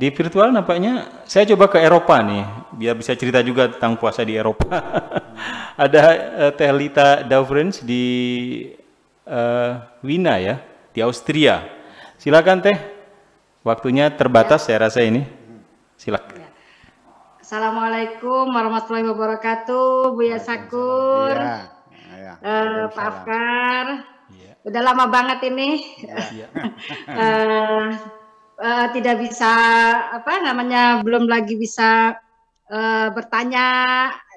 di virtual nampaknya saya coba ke Eropa nih, biar bisa cerita juga tentang puasa di Eropa. Ada Teh Lita Davrens di Wina ya, di Austria. Silakan Teh, waktunya terbatas saya rasa ini. Silakan. Assalamualaikum warahmatullahi wabarakatuh, Buya Sakur, Pak Afkar. Udah lama banget ini. Tidak bisa belum lagi bisa bertanya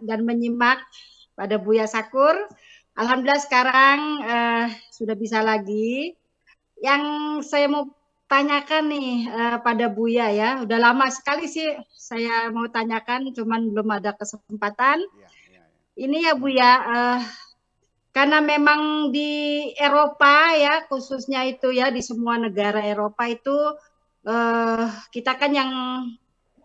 dan menyimak pada Buya Sakur. Alhamdulillah sekarang sudah bisa lagi. Yang saya mau tanyakan nih pada Buya ya, udah lama sekali sih saya mau tanyakan, cuman belum ada kesempatan. Ini ya Buya, karena memang di Eropa ya, khususnya itu ya di semua negara Eropa itu kita kan yang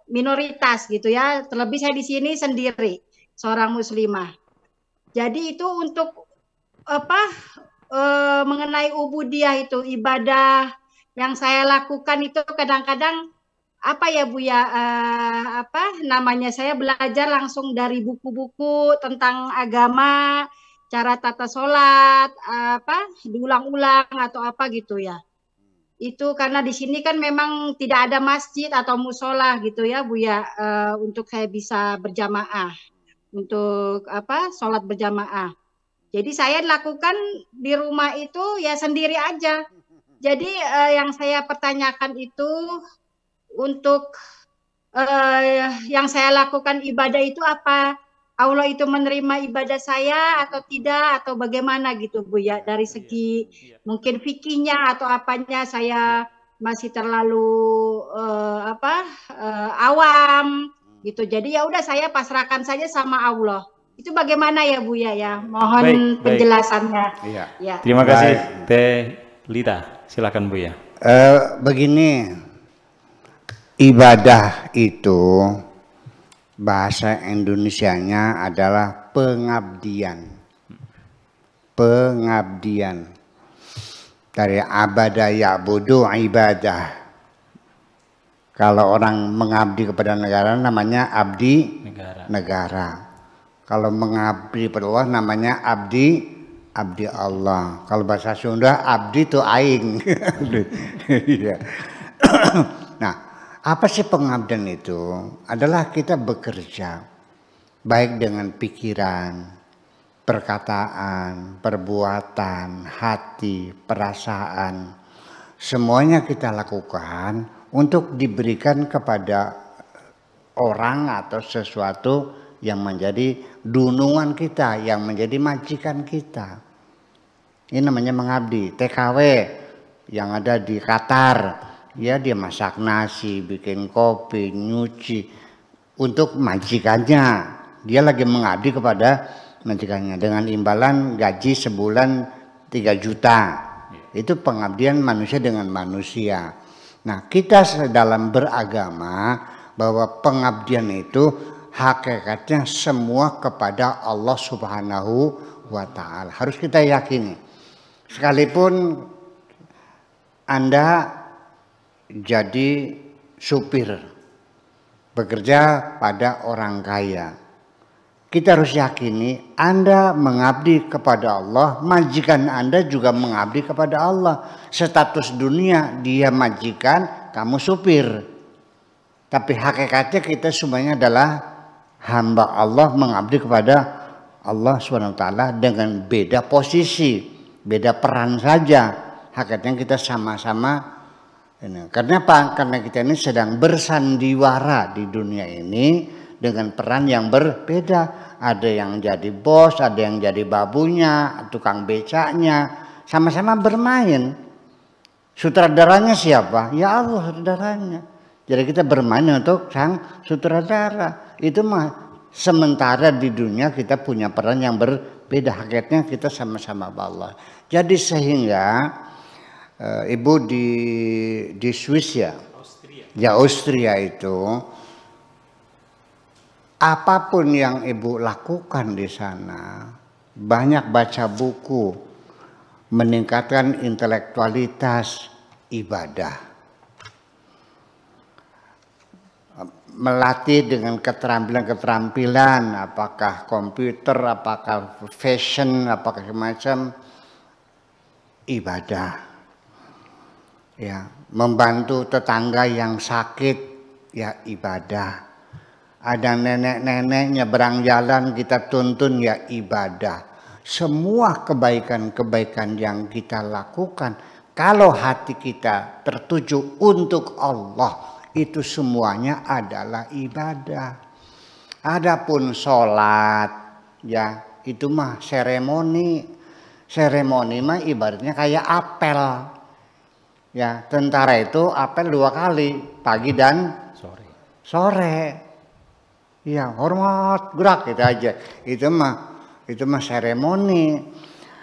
minoritas gitu ya. Terlebih saya di sini sendiri, seorang muslimah. Jadi itu untuk mengenai ubudiyah itu ibadah yang saya lakukan itu kadang-kadang ya Bu ya, saya belajar langsung dari buku-buku tentang agama, cara tata sholat, diulang-ulang atau apa gitu ya. Itu karena di sini kan memang tidak ada masjid atau musola gitu ya Bu ya, untuk saya bisa berjamaah, untuk sholat berjamaah. Jadi saya lakukan di rumah itu ya sendiri aja. Jadi yang saya pertanyakan itu untuk yang saya lakukan ibadah itu apa? Allah itu menerima ibadah saya atau tidak atau bagaimana gitu Bu ya, dari segi mungkin fikihnya atau apanya saya masih terlalu awam gitu. Jadi ya udah saya pasrahkan saja sama Allah. Itu bagaimana ya Bu ya? Mohon penjelasannya. Ya. Terima kasih Teh Lita. Silakan Bu ya. Begini, ibadah itu bahasa Indonesianya adalah pengabdian. Pengabdian. Dari abada ya'budu ibadah. Kalau orang mengabdi kepada negara namanya abdi negara. Kalau mengabdi kepada Allah namanya abdi Allah. Kalau bahasa Sunda abdi itu aing. Nah, apa sih pengabdian itu? Adalah kita bekerja baik dengan pikiran, perkataan, perbuatan, hati, perasaan. Semuanya kita lakukan untuk diberikan kepada orang atau sesuatu yang menjadi dunungan kita, yang menjadi majikan kita. Ini namanya mengabdi. TKW yang ada di Qatar. Ya dia masak nasi, bikin kopi, nyuci untuk majikannya. Dia lagi mengabdi kepada majikannya dengan imbalan gaji sebulan 3 juta. Itu pengabdian manusia dengan manusia. Nah, kita dalam beragama bahwa pengabdian itu hakikatnya semua kepada Allah Subhanahu wa Ta'ala. Harus kita yakini. Sekalipun Anda jadi supir, bekerja pada orang kaya, kita harus yakini Anda mengabdi kepada Allah, majikan Anda juga mengabdi kepada Allah. Status dunia dia majikan, kamu supir. Tapi hakikatnya kita semuanya adalah hamba Allah, mengabdi kepada Allah SWT dengan beda posisi, beda peran saja. Hakikatnya kita sama-sama. Karena apa? Karena kita ini sedang bersandiwara di dunia ini dengan peran yang berbeda. Ada yang jadi bos, ada yang jadi babunya, tukang becaknya, sama-sama bermain. Sutradaranya siapa? Ya Allah sutradaranya. Jadi kita bermain untuk sang sutradara. Itu mah sementara di dunia kita punya peran yang berbeda. Hakikatnya kita sama-sama Allah. Jadi sehingga Ibu di Swiss ya, Austria itu, apapun yang Ibu lakukan di sana, banyak baca buku, meningkatkan intelektualitas ibadah. melatih dengan keterampilan-keterampilan, apakah komputer, apakah fashion, apakah macam ibadah. Ya, membantu tetangga yang sakit, ya ibadah. Ada nenek-nenek nyeberang jalan kita tuntun, ya ibadah. Semua kebaikan-kebaikan yang kita lakukan, kalau hati kita tertuju untuk Allah, itu semuanya adalah ibadah. Adapun sholat, ya itu mah seremoni. Seremoni mah ibaratnya kayak apel. Ya, tentara itu apel 2 kali, pagi dan sore. Ya, hormat, gerak gitu aja. Itu mah seremoni.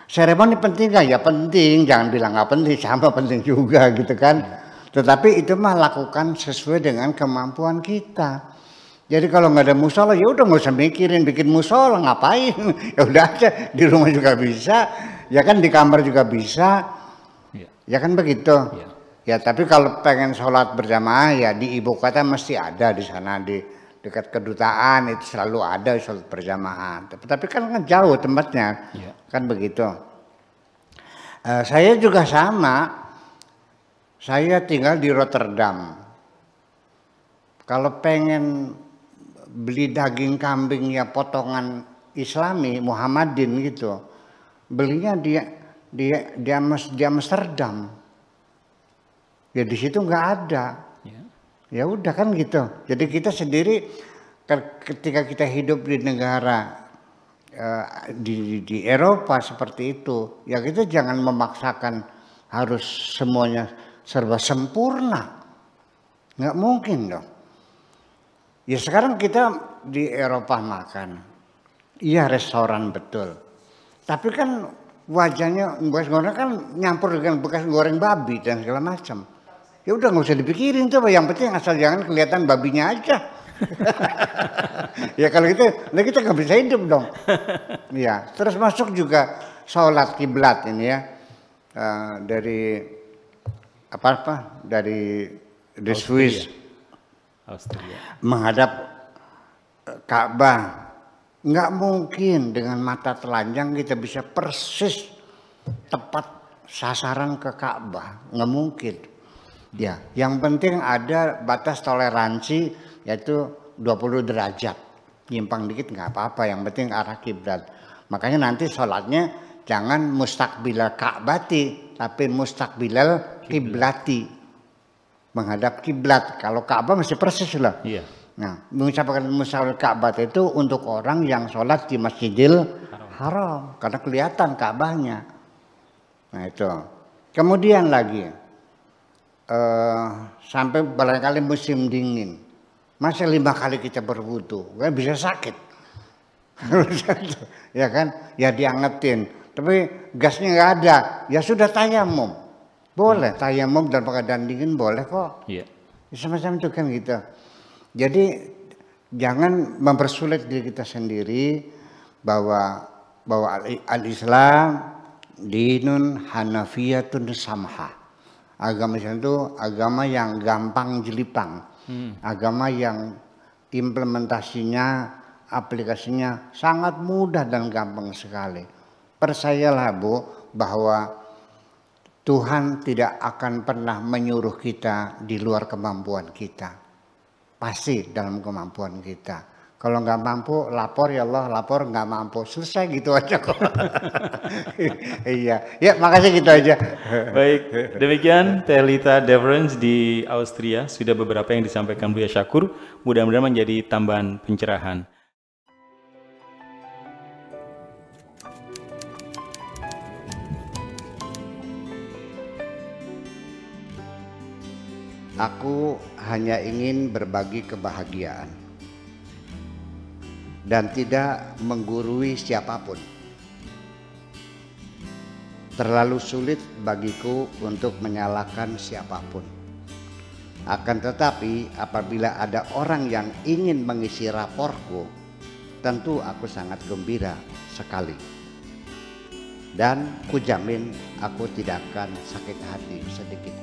Seremoni penting gak? Ya penting, jangan bilang gak penting, sama penting juga gitu kan. Tetapi itu mah lakukan sesuai dengan kemampuan kita. Jadi kalau nggak ada musola, ya udah nggak usah mikirin bikin musola, ngapain? Ya udah aja, di rumah juga bisa, ya kan di kamar juga bisa, ya kan begitu. Ya tapi kalau pengen sholat berjamaah ya di ibu kota mesti ada di sana, di dekat kedutaan itu selalu ada sholat berjamaah. Tapi kan jauh tempatnya, kan begitu. Saya juga sama. Saya tinggal di Rotterdam. Kalau pengen beli daging kambing ya potongan Islami, Muhammadin gitu, belinya di Amsterdam. Ya di situ nggak ada. Ya udah kan gitu. Jadi kita sendiri ketika kita hidup di negara di Eropa seperti itu, ya kita jangan memaksakan harus semuanya serba sempurna, nggak mungkin dong. Ya sekarang kita di Eropa makan, iya restoran betul, tapi kan wajahnya bekas goreng kan nyampur dengan bekas goreng babi dan segala macam. Ya udah nggak usah dipikirin tuh, yang penting asal jangan kelihatan babinya aja. Ya kalau gitu, nah kita nggak bisa hidup dong. Ya terus masuk juga sholat kiblat ini ya, dari dari Swiss, Austria, menghadap Ka'bah. Nggak mungkin dengan mata telanjang kita bisa persis tepat sasaran ke Ka'bah, nggak mungkin. Ya, yang penting ada batas toleransi yaitu 20 derajat. Nyimpang dikit nggak apa-apa, yang penting arah kiblat. Makanya nanti sholatnya jangan mustaqbilal Ka'bati, tapi mustaqbilal kiblati, menghadap kiblat. Kalau Ka'bah masih persis lah. Iya. Nah, mengucapkan mustaqbil Ka'bah itu untuk orang yang sholat di Masjidil Haram, karena kelihatan Ka'bahnya. Nah itu. Kemudian lagi, sampai barangkali musim dingin, masa 5 kali kita berwudu, kan bisa sakit. Ya kan? Ya diangetin. Tapi gasnya nggak ada, ya sudah tayamum. Boleh tayamum dan keadaan dingin boleh kok. Iya. Semacam itu kan gitu. Jadi jangan mempersulit diri kita sendiri, bahwa al-Islam dinun hanafiyatun samha. Agama Islam itu agama yang gampang jelipang. Agama yang implementasinya, aplikasinya sangat mudah dan gampang sekali. Percayalah Bu, bahwa Tuhan tidak akan pernah menyuruh kita di luar kemampuan kita. Pasti dalam kemampuan kita. Kalau nggak mampu, lapor ya Allah, lapor nggak mampu. Selesai gitu aja kok. Iya, ya makasih gitu aja. Baik, demikian Teh-Lita Devrens di Austria. Sudah beberapa yang disampaikan Buya Syakur. Mudah-mudahan menjadi tambahan pencerahan. Aku hanya ingin berbagi kebahagiaan dan tidak menggurui siapapun. Terlalu sulit bagiku untuk menyalahkan siapapun. Akan tetapi apabila ada orang yang ingin mengisi raporku, tentu aku sangat gembira sekali. Dan kujamin aku tidak akan sakit hati sedikit.